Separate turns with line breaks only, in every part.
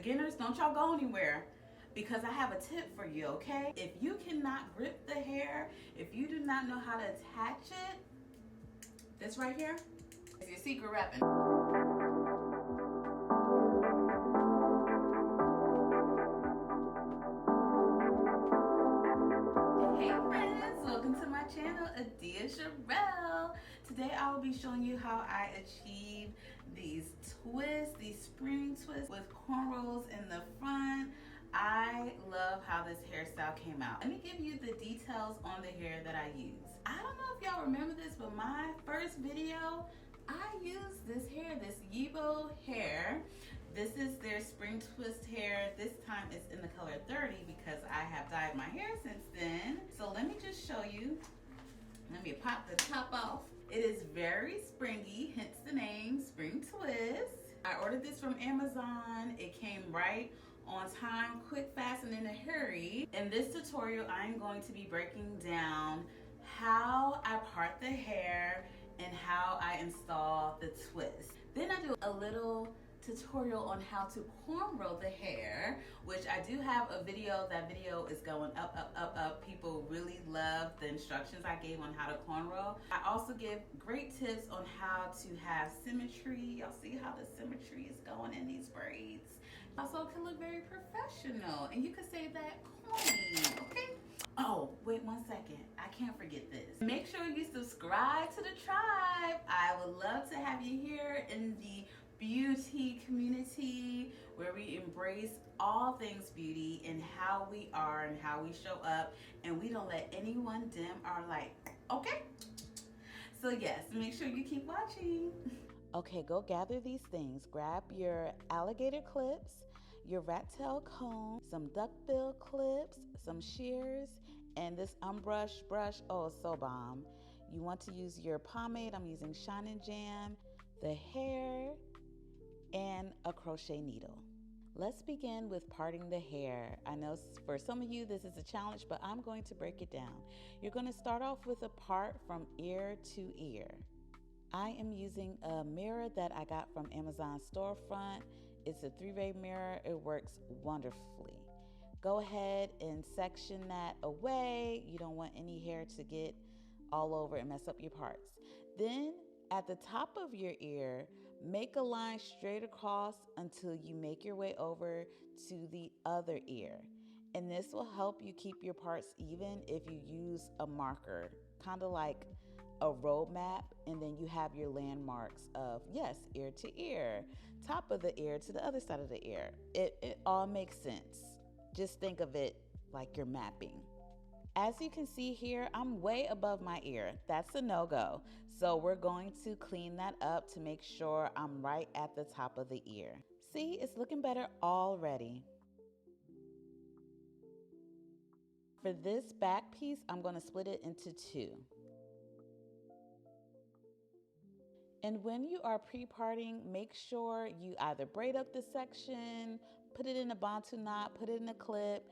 Beginners, don't y'all go anywhere because I have a tip for you, okay? If you cannot grip the hair, if you do not know how to attach it, this right here is your secret weapon. Hey friends, welcome to my channel, Adia Sherelle. Today I will be showing you how I achieve these twists, these spring twists with cornrows in the front. I love how this hairstyle came out. Let me give you the details on the hair that I use. I don't know if y'all remember this, but my first video, I used this hair, this Yibo hair. This is their spring twist hair. This time it's in the color 30 because I have dyed my hair since then. So let me just show you. Let me pop the top off. It is very springy, hence the name Spring Twist. I ordered this from Amazon. It came right on time, quick, fast, and in a hurry. In this tutorial, I'm going to be breaking down how I part the hair and how I install the twist. Then I do a little tutorial on how to cornrow the hair, which I do have a video. That video is going up, up, up, up. People really love the instructions I gave on how to cornrow. I also give great tips on how to have symmetry. Y'all see how the symmetry is going in these braids. Also, it can look very professional, and you can save that coin, okay? Oh, wait 1 second. I can't forget this. Make sure you subscribe to the tribe. I would love to have you here in the beauty community where we embrace all things beauty and how we are and how we show up, and we don't let anyone dim our light, okay? So yes, make sure you keep watching. Okay, go gather these things. Grab your alligator clips, your rat tail comb, some duckbill clips, some shears, and this unbrushed brush. Oh, it's so bomb. You want to use your pomade. I'm using Shine and Jam, the hair, and a crochet needle. Let's begin with parting the hair. I know for some of you this is a challenge, but I'm going to break it down. You're going to start off with a part from ear to ear. I am using a mirror that I got from Amazon storefront. It's a 3-way mirror. It works wonderfully. Go ahead and section that away. You don't want any hair to get all over and mess up your parts. Then at the top of your ear, make a line straight across until you make your way over to the other ear. And this will help you keep your parts even if you use a marker, kind of like a road map, and then you have your landmarks of, yes, ear to ear, top of the ear to the other side of the ear. It all makes sense. Just think of it like you're mapping. As you can see here, I'm way above my ear. That's a no-go. So we're going to clean that up to make sure I'm right at the top of the ear. See, it's looking better already. For this back piece, I'm going to split it into 2. And when you are pre-parting, make sure you either braid up the section, put it in a bantu knot, put it in a clip.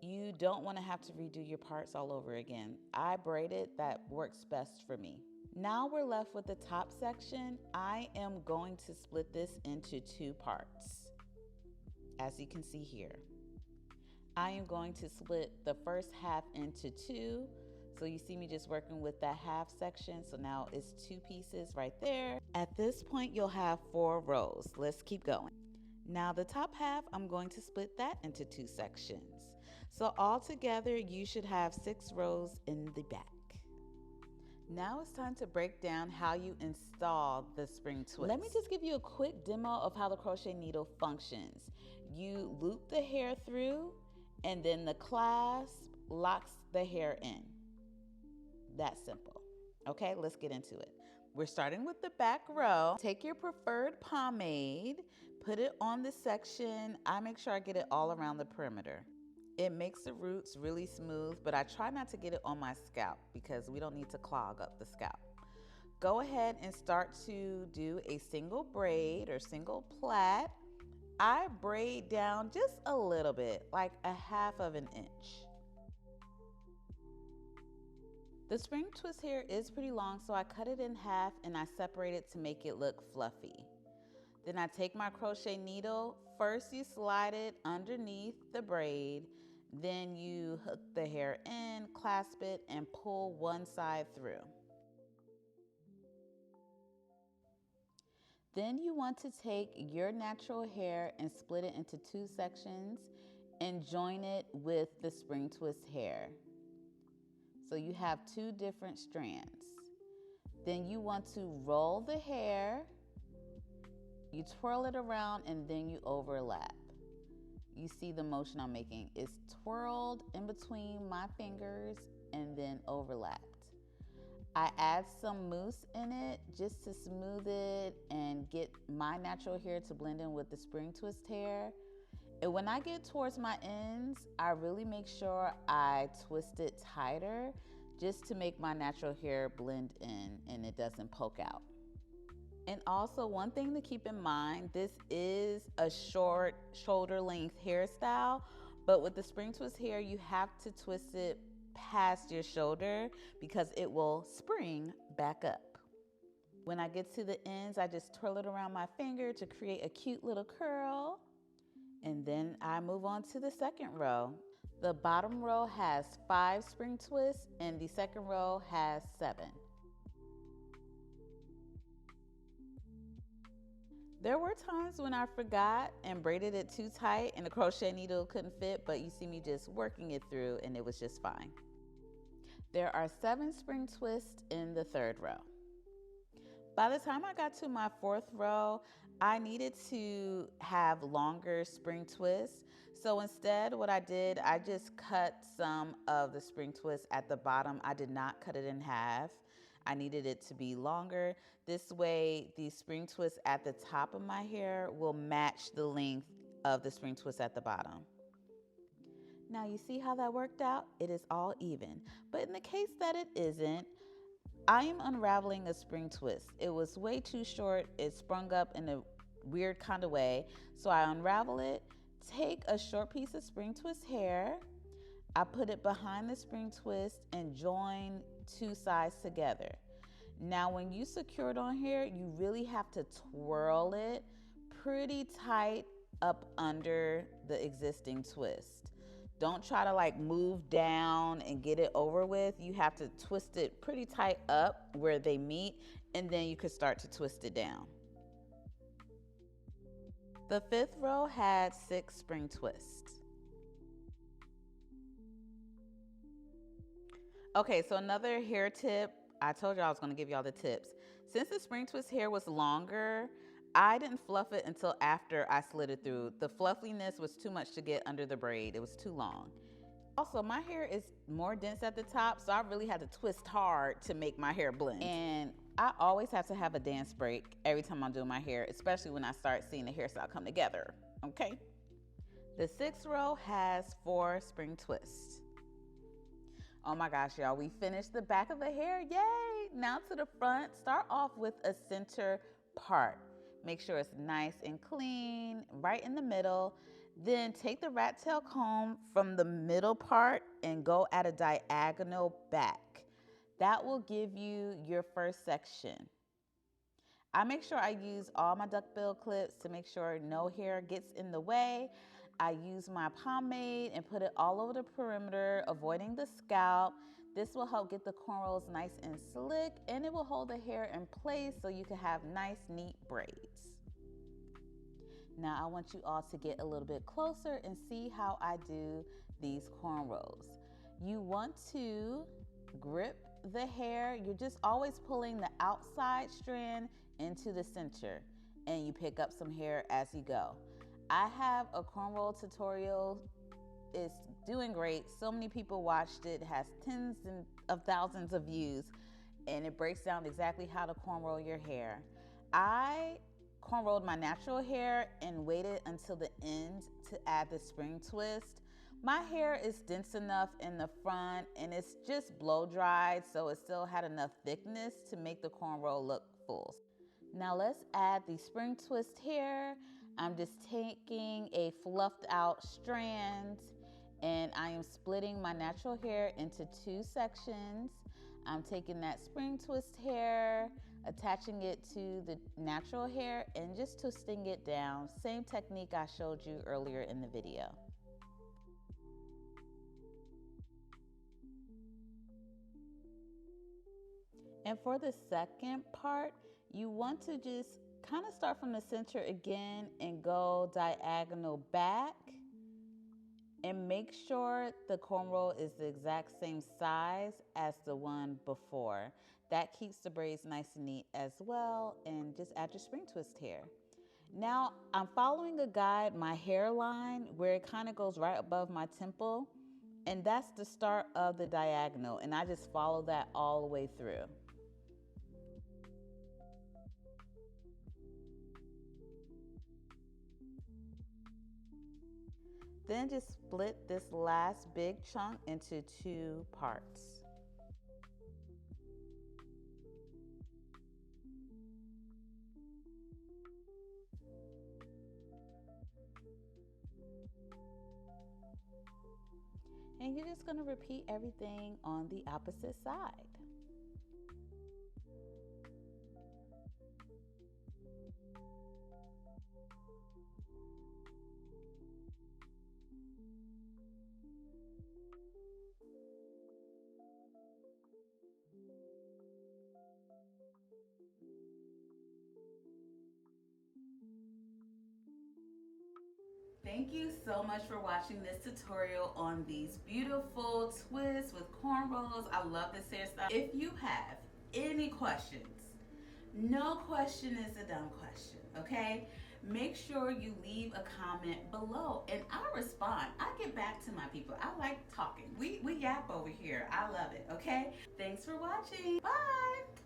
You don't want to have to redo your parts all over again. I braided, that works best for me. Now we're left with the top section. I am going to split this into 2 parts, as you can see here. I am going to split the first half into 2. So you see me just working with that half section. So now it's 2 pieces right there. At this point, you'll have 4 rows. Let's keep going. Now the top half, I'm going to split that into 2 sections. So all together, you should have 6 rows in the back. Now it's time to break down how you install the spring twist. Let me just give you a quick demo of how the crochet needle functions. You loop the hair through, and then the clasp locks the hair in. That simple. Okay, let's get into it. We're starting with the back row. Take your preferred pomade, put it on the section. I make sure I get it all around the perimeter. It makes the roots really smooth, but I try not to get it on my scalp because we don't need to clog up the scalp. Go ahead and start to do a single braid or single plait. I braid down just a little bit, like a 1/2 inch. The spring twist hair is pretty long, so I cut it in half and I separate it to make it look fluffy. Then I take my crochet needle, First, you slide it underneath the braid, then you hook the hair in, clasp it, and pull one side through. Then you want to take your natural hair and split it into two sections and join it with the spring twist hair. So you have two different strands. Then you want to roll the hair, you twirl it around, and then you overlap. You see the motion I'm making. It's twirled in between my fingers and then overlapped. I add some mousse in it just to smooth it and get my natural hair to blend in with the spring twist hair. And when I get towards my ends, I really make sure I twist it tighter just to make my natural hair blend in and it doesn't poke out. And also, one thing to keep in mind, this is a short shoulder length hairstyle, but with the spring twist hair, you have to twist it past your shoulder because it will spring back up. When I get to the ends, I just twirl it around my finger to create a cute little curl. And then I move on to the second row. The bottom row has 5 spring twists and the second row has 7. There were times when I forgot and braided it too tight and the crochet needle couldn't fit, but you see me just working it through and it was just fine. There are 7 spring twists in the third row. By the time I got to my 4th row, I needed to have longer spring twists. So instead, what I did, I just cut some of the spring twists at the bottom. I did not cut it in half. I needed it to be longer. This way, the spring twist at the top of my hair will match the length of the spring twist at the bottom. Now you see how that worked out? It is all even. But in the case that it isn't, I am unraveling a spring twist. It was way too short. It sprung up in a weird kind of way. So I unravel it, take a short piece of spring twist hair, I put it behind the spring twist and join 2 sides together. Now when you secure it on here, you really have to twirl it pretty tight up under the existing twist. Don't try to like move down and get it over with. You have to twist it pretty tight up where they meet, and then you can start to twist it down. The 5th row had 6 spring twists. Okay, so another hair tip. I told you I was going to give y'all the tips. Since the spring twist hair was longer, I didn't fluff it until after I slid it through. The fluffiness was too much to get under the braid. It was too long. Also, my hair is more dense at the top, so I really had to twist hard to make my hair blend. And I always have to have a dance break every time I'm doing my hair, especially when I start seeing the hairstyle come together, okay? The 6th row has 4 spring twists. Oh my gosh, y'all, we finished the back of the hair, yay! Now to the front, start off with a center part. Make sure it's nice and clean, right in the middle. Then take the rat tail comb from the middle part and go at a diagonal back. That will give you your first section. I make sure I use all my duckbill clips to make sure no hair gets in the way. I use my pomade and put it all over the perimeter, avoiding the scalp. This will help get the cornrows nice and slick, and it will hold the hair in place so you can have nice, neat braids. Now I want you all to get a little bit closer and see how I do these cornrows. You want to grip the hair. You're just always pulling the outside strand into the center, and you pick up some hair as you go. I have a cornrow tutorial. It's doing great. So many people watched it. It has tens of thousands of views, and it breaks down exactly how to cornrow your hair. I cornrowed my natural hair and waited until the end to add the spring twist. My hair is dense enough in the front and it's just blow dried, so it still had enough thickness to make the cornrow look full. Now let's add the spring twist hair. I'm just taking a fluffed out strand and I am splitting my natural hair into 2 sections. I'm taking that spring twist hair,
attaching it to the natural hair and just twisting it down. Same technique I showed you earlier in the video. And for the second part, you want to just kind of start from the center again and go diagonal back. And make sure the cornrow is the exact same size as the one before. That keeps the braids nice and neat as well. And just add your spring twist hair. Now I'm following a guide, my hairline, where it kind of goes right above my temple. And that's the start of the diagonal. And I just follow that all the way through. Then just split this last big chunk into 2 parts. And you're just going to repeat everything on the opposite side.
Thank you so much for watching this tutorial on these beautiful twists with cornrows. I love this hairstyle. If you have any questions, no question is a dumb question, okay? Make sure you leave a comment below and I'll respond. I get back to my people. I like talking. We yap over here. I love it, okay? Thanks for watching. Bye.